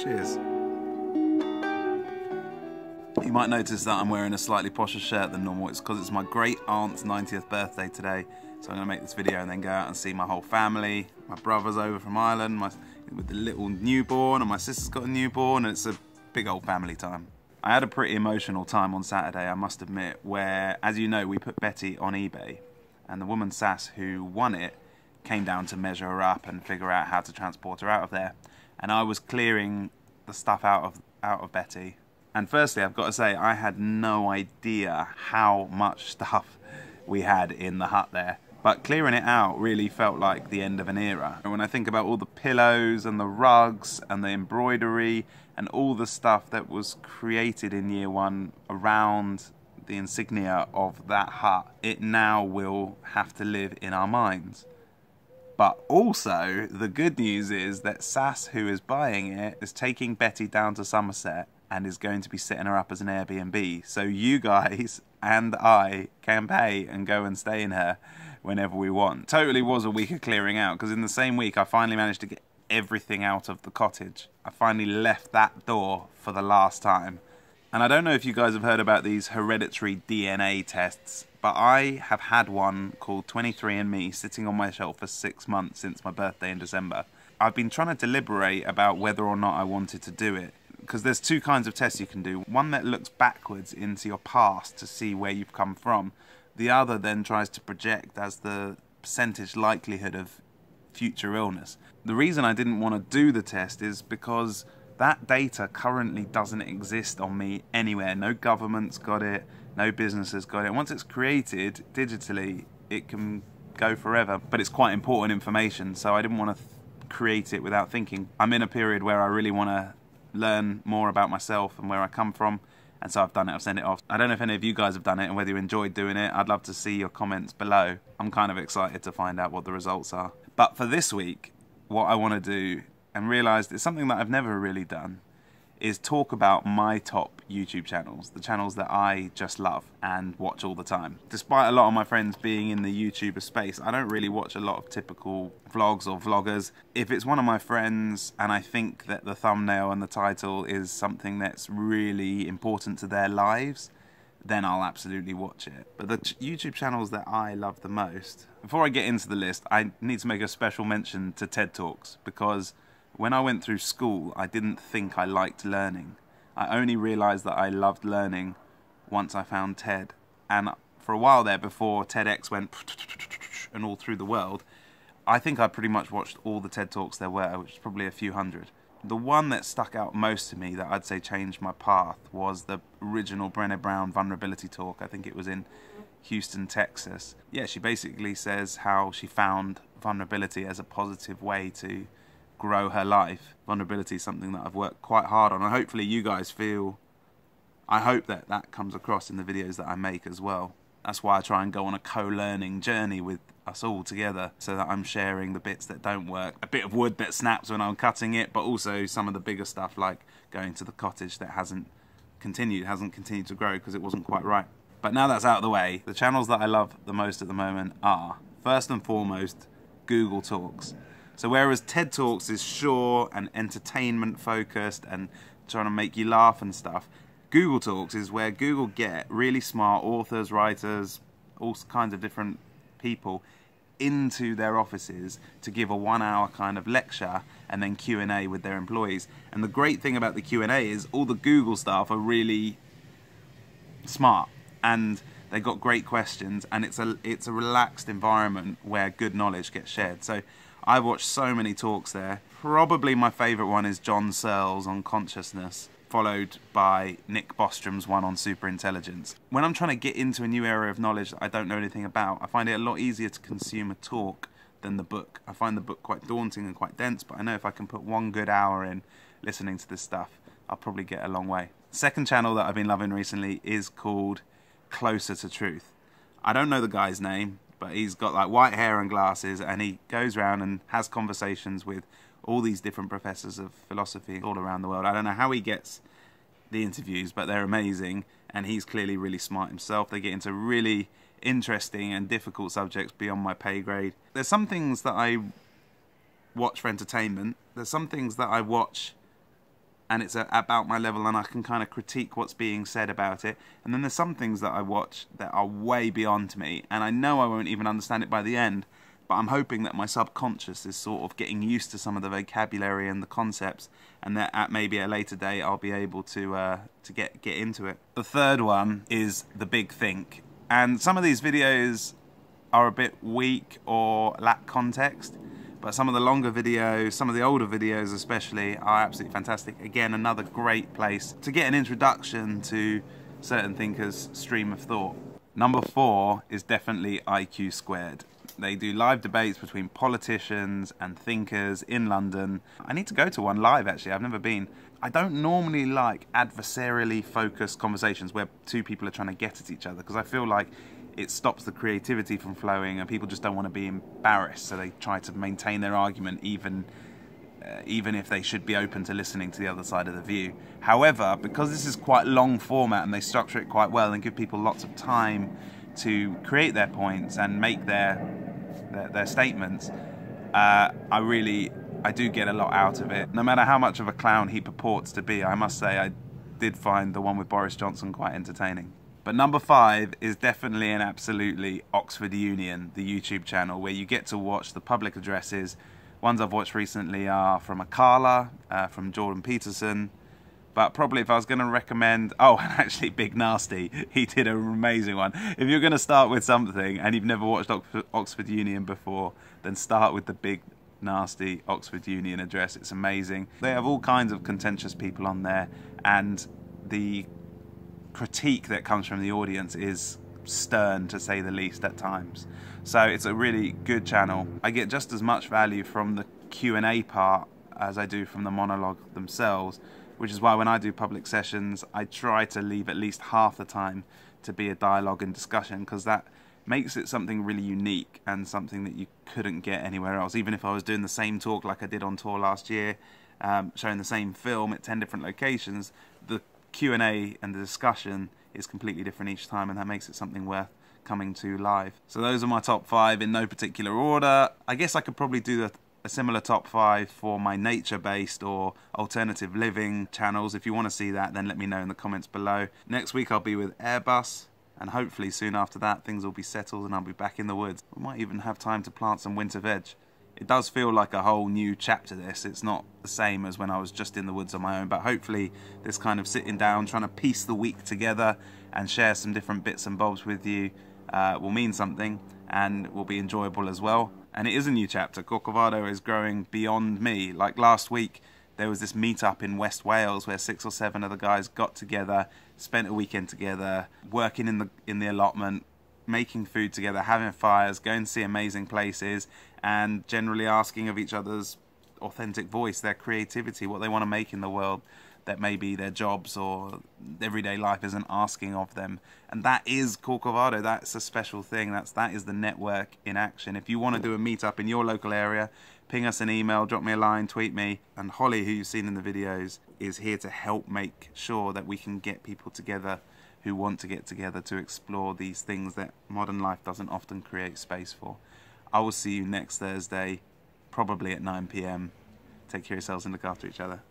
Cheers. You might notice that I'm wearing a slightly posher shirt than normal. It's because it's my great aunt's 90th birthday today. So I'm going to make this video and then go out and see my whole family. My brother's over from Ireland with the little newborn, and my sister's got a newborn, and it's a big old family time. I had a pretty emotional time on Saturday, I must admit, where, as you know, we put Betty on eBay, and the woman Sass who won it came down to measure her up and figure out how to transport her out of there. And I was clearing the stuff out of Betty. And firstly, I've got to say, I had no idea how much stuff we had in the hut there. But clearing it out really felt like the end of an era. And when I think about all the pillows and the rugs and the embroidery and all the stuff that was created in year one around the insignia of that hut, it now will have to live in our minds. But also, the good news is that Sass, who is buying it, is taking Betty down to Somerset and is going to be setting her up as an Airbnb. So you guys and I can pay and go and stay in her whenever we want. Totally was a week of clearing out, because in the same week I finally managed to get everything out of the cottage. I finally left that door for the last time. And I don't know if you guys have heard about these hereditary DNA tests, but I have had one called 23andMe sitting on my shelf for 6 months since my birthday in December. I've been trying to deliberate about whether or not I wanted to do it, because there's two kinds of tests you can do. One that looks backwards into your past to see where you've come from. The other then tries to project as the percentage likelihood of future illness. The reason I didn't want to do the test is because that data currently doesn't exist on me anywhere. No government's got it, no business has got it. Once it's created digitally, it can go forever, but it's quite important information, so I didn't want to create it without thinking. I'm in a period where I really want to learn more about myself and where I come from, and so I've done it, I've sent it off. I don't know if any of you guys have done it and whether you enjoyed doing it. I'd love to see your comments below. I'm kind of excited to find out what the results are. But for this week, what I want to do, and realised it's something that I've never really done, is talk about my top YouTube channels, the channels that I just love and watch all the time. Despite a lot of my friends being in the YouTuber space, I don't really watch a lot of typical vlogs or vloggers. If it's one of my friends and I think that the thumbnail and the title is something that's really important to their lives, then I'll absolutely watch it. But the YouTube channels that I love the most, before I get into the list, I need to make a special mention to TED Talks, because when I went through school, I didn't think I liked learning. I only realised that I loved learning once I found TED. And for a while there, before TEDx went and all through the world, I think I pretty much watched all the TED Talks there were, which is probably a few hundred. The one that stuck out most to me that I'd say changed my path was the original Brené Brown vulnerability talk. I think it was in Houston, Texas. Yeah, she basically says how she found vulnerability as a positive way to grow her life. Vulnerability is something that I've worked quite hard on, and hopefully you guys feel, I hope that that comes across in the videos that I make as well. That's why I try and go on a co-learning journey with us all together, so that I'm sharing the bits that don't work, a bit of wood that snaps when I'm cutting it, but also some of the bigger stuff like going to the cottage that hasn't continued to grow because it wasn't quite right. But now that's out of the way, the channels that I love the most at the moment are, first and foremost, Google Talks. So whereas TED Talks is sure and entertainment focused and trying to make you laugh and stuff, Google Talks is where Google get really smart authors, writers, all kinds of different people into their offices to give a 1 hour kind of lecture and then Q&A with their employees. And the great thing about the Q&A is all the Google staff are really smart and they got great questions, and it's a relaxed environment where good knowledge gets shared. So I've watched so many talks there. Probably my favourite one is John Searle's on consciousness, followed by Nick Bostrom's one on superintelligence. When I'm trying to get into a new area of knowledge that I don't know anything about, I find it a lot easier to consume a talk than the book. I find the book quite daunting and quite dense, but I know if I can put 1 good hour in listening to this stuff, I'll probably get a long way. Second channel that I've been loving recently is called Closer to Truth. I don't know the guy's name, but he's got like white hair and glasses, and he goes around and has conversations with all these different professors of philosophy all around the world. I don't know how he gets the interviews, but they're amazing, and he's clearly really smart himself. They get into really interesting and difficult subjects beyond my pay grade. There's some things that I watch for entertainment. There's some things that I watch and it's about my level, and I can kind of critique what's being said about it. And then there's some things that I watch that are way beyond me, and I know I won't even understand it by the end, but I'm hoping that my subconscious is sort of getting used to some of the vocabulary and the concepts, and that at maybe a later date I'll be able to get into it. The third one is the big think, and some of these videos are a bit weak or lack context, but some of the longer videos, some of the older videos especially, are absolutely fantastic. Again, another great place to get an introduction to certain thinkers' stream of thought. Number 4 is definitely IQ Squared. They do live debates between politicians and thinkers in London. I need to go to one live, actually. I've never been. I don't normally like adversarially focused conversations where two people are trying to get at each other, because I feel like it stops the creativity from flowing and people just don't want to be embarrassed, so they try to maintain their argument even if they should be open to listening to the other side of the view. However, because this is quite long format and they structure it quite well and give people lots of time to create their points and make their statements, I do get a lot out of it. No matter how much of a clown he purports to be, I must say I did find the one with Boris Johnson quite entertaining. But number 5 is definitely and absolutely Oxford Union, the YouTube channel, where you get to watch the public addresses. Ones I've watched recently are from Akala, from Jordan Peterson, but probably if I was going to recommend, oh, and actually Big Nasty, he did an amazing one. If you're going to start with something and you've never watched Oxford Union before, then start with the Big Nasty Oxford Union address. It's amazing. They have all kinds of contentious people on there, and the critique that comes from the audience is stern, to say the least, at times. So it's a really good channel. I get just as much value from the Q&A part as I do from the monologue themselves, which is why when I do public sessions I try to leave at least half the time to be a dialogue and discussion, because that makes it something really unique and something that you couldn't get anywhere else. Even if I was doing the same talk like I did on tour last year, showing the same film at 10 different locations, the Q&A and the discussion is completely different each time, and that makes it something worth coming to live. So those are my top 5 in no particular order. I guess I could probably do a similar top 5 for my nature-based or alternative living channels. If you want to see that, then let me know in the comments below. Next week I'll be with Airbus, and hopefully soon after that things will be settled and I'll be back in the woods. We might even have time to plant some winter veg. It does feel like a whole new chapter, this. It's not the same as when I was just in the woods on my own, but hopefully this kind of sitting down, trying to piece the week together and share some different bits and bobs with you will mean something and will be enjoyable as well. And it is a new chapter. Corcovado is growing beyond me. Like last week, there was this meet-up in West Wales where 6 or 7 of the guys got together, spent a weekend together, working in the allotment, making food together, having fires, going to see amazing places, and generally asking of each other's authentic voice, their creativity, what they want to make in the world that maybe their jobs or everyday life isn't asking of them. And that is Corcovado. That's a special thing. That is the network in action. If you want to do a meetup in your local area, ping us an email, drop me a line, tweet me. And Holly, who you've seen in the videos, is here to help make sure that we can get people together who want to get together to explore these things that modern life doesn't often create space for. I will see you next Thursday, probably at 9 PM. Take care of yourselves and look after each other.